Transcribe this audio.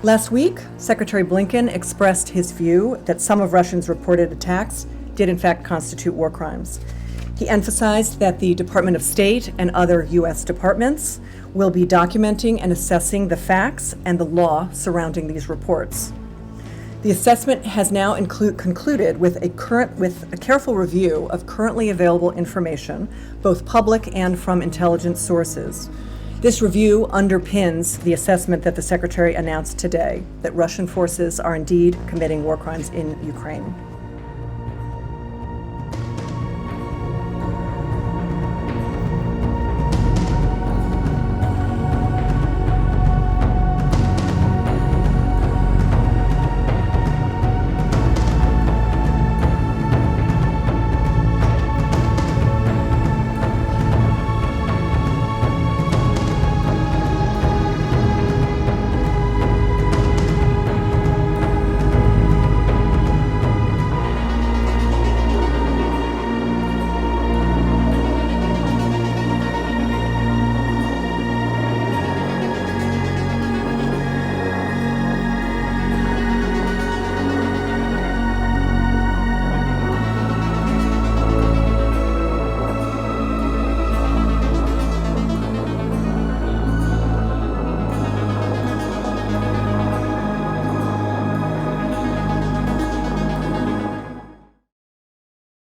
Last week, Secretary Blinken expressed his view that some of Russia's reported attacks did in fact constitute war crimes. He emphasized that the Department of State and other U.S. departments will be documenting and assessing the facts and the law surrounding these reports. The assessment has now concluded with a careful review of currently available information, both public and from intelligence sources. This review underpins the assessment that the Secretary announced today, that Russian forces are indeed committing war crimes in Ukraine.